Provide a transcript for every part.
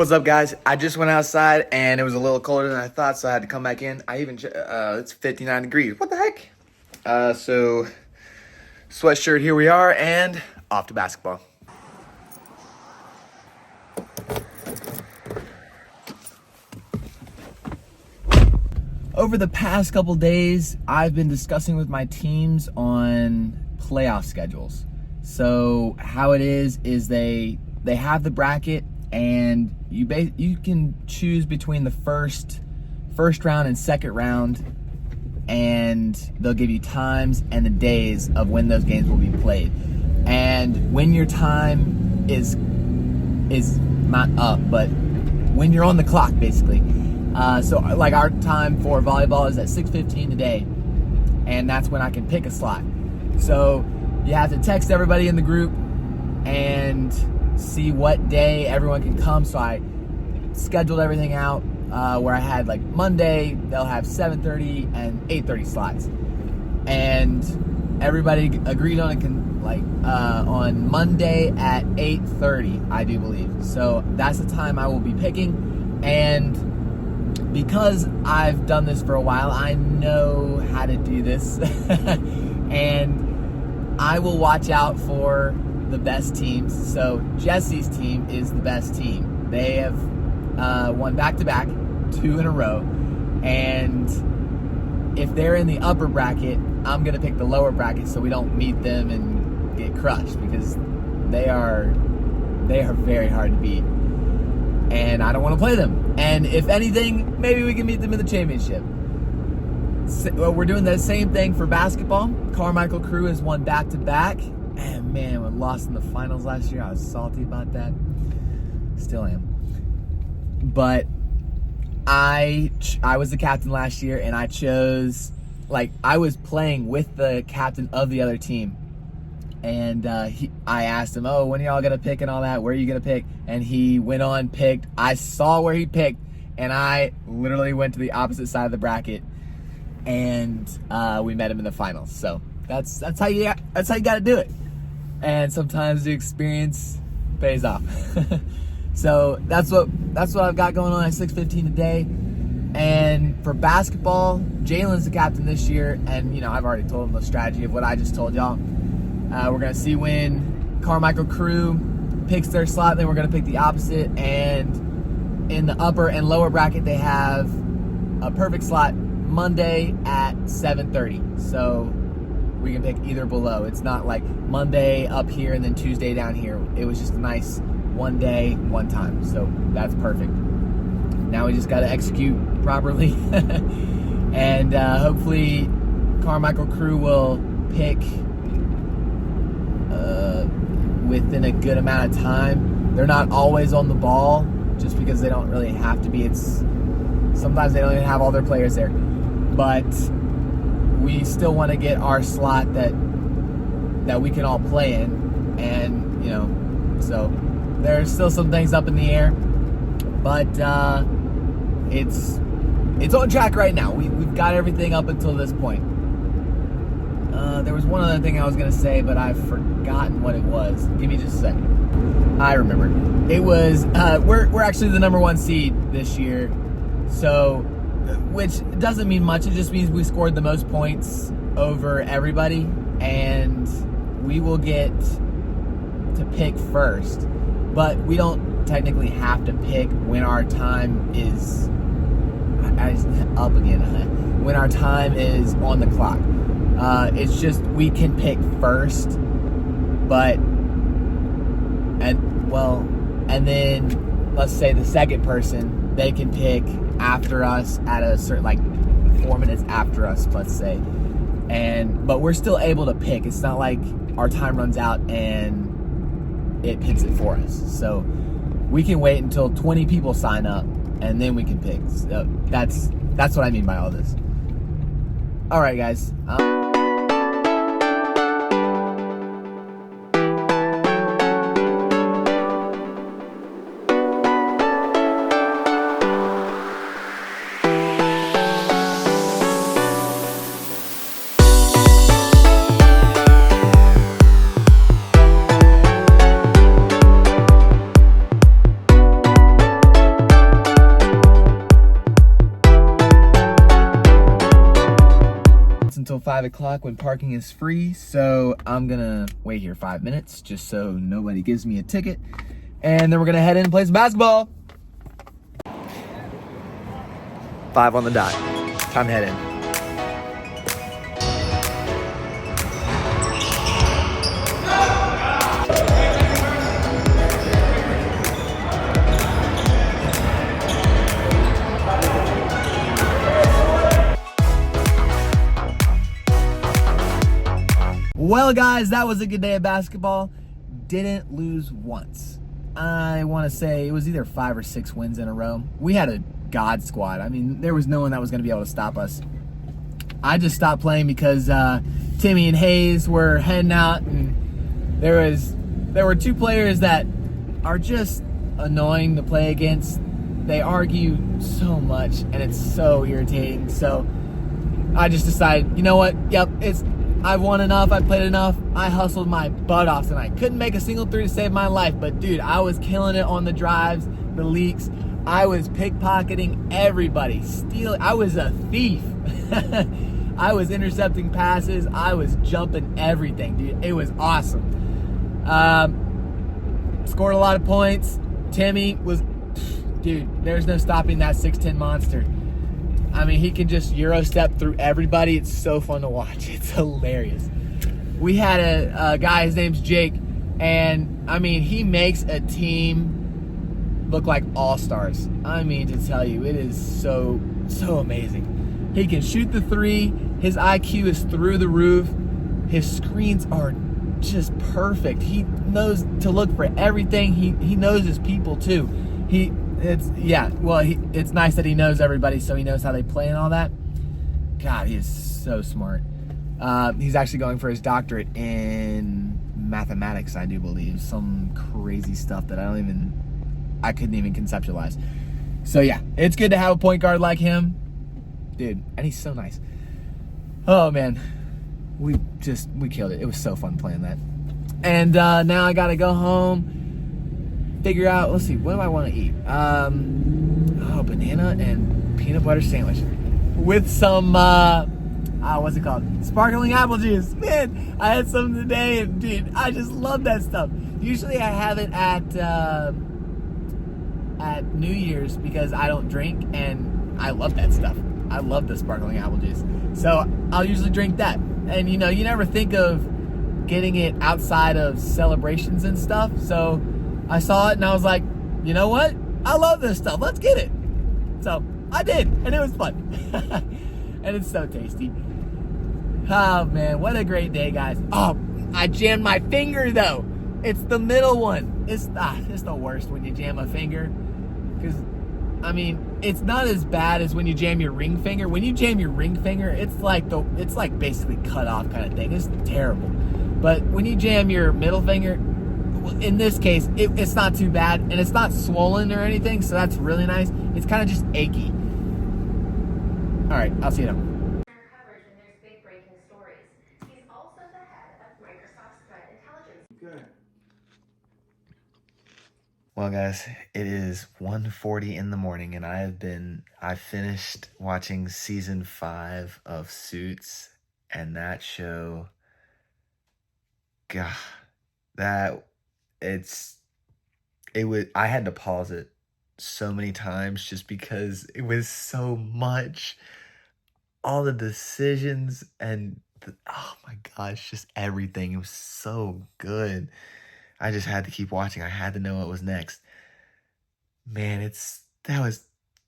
What's up, guys? I just went outside and it was a little colder than I thought, so I had to come back in. It's 59 degrees. What the heck? So sweatshirt, here we are, and off to basketball. Over the past couple days, I've been discussing with my teams on playoff schedules. So how it is they have the bracket, and you can choose between the first round and second round, and they'll give you times and the days of when those games will be played. And when your time is not up, but when you're on the clock, basically. So like our time for volleyball is at 6:15 today, and that's when I can pick a slot. So you have to text everybody in the group and see what day everyone can come. So I scheduled everything out where I had like Monday, they'll have 7:30 and 8:30 slots. And everybody agreed on it on Monday at 8:30, I do believe. So that's the time I will be picking. And because I've done this for a while, I know how to do this. And I will watch out for the best teams. So Jesse's team is the best team. They have won back-to-back, 2 in a row. And if they're in the upper bracket, I'm going to pick the lower bracket so we don't meet them and get crushed, because they are very hard to beat. And I don't want to play them. And if anything, maybe we can meet them in the championship. Well, we're doing the same thing for basketball. Carmichael Crew has won back-to-back. And man, when lost in the finals last year, I was salty about that. Still am. But I was the captain last year, and I chose, I was playing with the captain of the other team. And I asked him, when are y'all going to pick and all that? Where are you going to pick? And he went on, picked. I saw where he picked, and I literally went to the opposite side of the bracket, and we met him in the finals. So that's how you got to do it. And sometimes the experience pays off. So that's what I've got going on at 6:15 today. And for basketball, Jalen's the captain this year, and I've already told him the strategy of what I just told y'all. We're going to see when Carmichael Crew picks their slot, then we're going to pick the opposite. And in the upper and lower bracket, they have a perfect slot Monday at 7:30. So we can pick either below. It's not like Monday up here and then Tuesday down here. It was just a nice one day, one time. So that's perfect. Now we just got to execute properly. And hopefully Carmichael Crew will pick within a good amount of time. They're not always on the ball just because they don't really have to be. Sometimes they don't even have all their players there. But we still want to get our slot that we can all play in. And, so there's still some things up in the air. But it's on track right now. We've got everything up until this point. There was one other thing I was going to say, but I've forgotten what it was. Give me just a second. I remember. It was, we're actually the number 1 seed this year. So, which doesn't mean much. It just means we scored the most points over everybody. And we will get to pick first. But we don't technically have to pick when our time is up again. When our time is on the clock. It's just we can pick first, and then let's say the second person, they can pick after us at a certain 4 minutes after us, let's say. But we're still able to pick. It's not like our time runs out and it picks it for us. So we can wait until 20 people sign up and then we can pick. So that's what I mean by all this. All right, guys. until 5 o'clock when parking is free. So I'm gonna wait here 5 minutes just so nobody gives me a ticket. And then we're gonna head in and play some basketball. 5 on the dot. Time to head in. Well, guys, that was a good day of basketball. Didn't lose once. I want to say it was either 5 or 6 wins in a row. We had a god squad. I mean, there was no one that was going to be able to stop us. I just stopped playing because Timmy and Hayes were heading out, and there were 2 players that are just annoying to play against. They argue so much, and it's so irritating. So I just decided, you know what? Yep, I've won enough. I played enough. I hustled my butt off tonight. Couldn't make a single 3 to save my life, but dude, I was killing it on the drives, the leaks. I was pickpocketing everybody. I was a thief. I was intercepting passes. I was jumping everything, dude. It was awesome. Scored a lot of points. Timmy was, dude, there's no stopping that 6'10" monster. I mean, he can just Euro step through everybody. It's so fun to watch. It's hilarious. We had a guy, his name's Jake, and I mean, he makes a team look like all-stars. I mean, to tell you, it is so amazing. He can shoot the 3. His IQ is through the roof. His screens are just perfect. He knows to look for everything. He knows his people too. It's nice that he knows everybody, so he knows how they play and all that. God, he is so smart. He's actually going for his doctorate in mathematics, I do believe. Some crazy stuff that I couldn't even conceptualize. So yeah, it's good to have a point guard like him. Dude, and he's so nice. Oh man, we killed it. It was so fun playing that. And now I gotta go home, figure out, let's see, what do I want to eat? Banana and peanut butter sandwich with some what's it called, sparkling apple juice. Man, I had some today, and dude, I just love that stuff. Usually I have it at New Year's because I don't drink, and I love that stuff. I love the sparkling apple juice, so I'll usually drink that. And you know, you never think of getting it outside of celebrations and stuff, so I saw it and I was like, you know what? I love this stuff. Let's get it. So I did, and it was fun. And it's so tasty. Oh man, what a great day, guys. Oh, I jammed my finger though. It's the middle one. It's the worst when you jam a finger. Because, I mean, it's not as bad as when you jam your ring finger. When you jam your ring finger, it's like basically cut off kind of thing. It's terrible. But when you jam your middle finger, in this case, it's not too bad, and it's not swollen or anything, so that's really nice. It's kind of just achy. All right, I'll see you now. Coverage when there's big breaking stories. He's also the head of Microsoft's threat intelligence. Good. Well, guys, it is 1:40 in the morning, and I finished watching season 5 of Suits, and that show, God, I had to pause it so many times just because it was so much. All the decisions and oh my gosh, just everything. It was so good. I just had to keep watching. I had to know what was next. Man,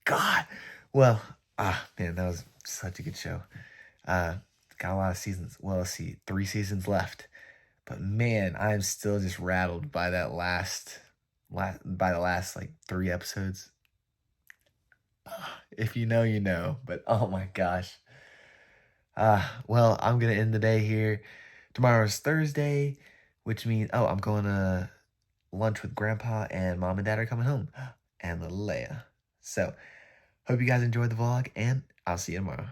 God. Well, man, that was such a good show. Got a lot of seasons. Well, let's see, 3 seasons left. But man, I'm still just rattled by the last like 3 episodes. If you know, you know. But oh my gosh. Well, I'm gonna end the day here. Tomorrow's Thursday, which means I'm going to lunch with Grandpa, and Mom and Dad are coming home, and little Leia. So, hope you guys enjoyed the vlog, and I'll see you tomorrow.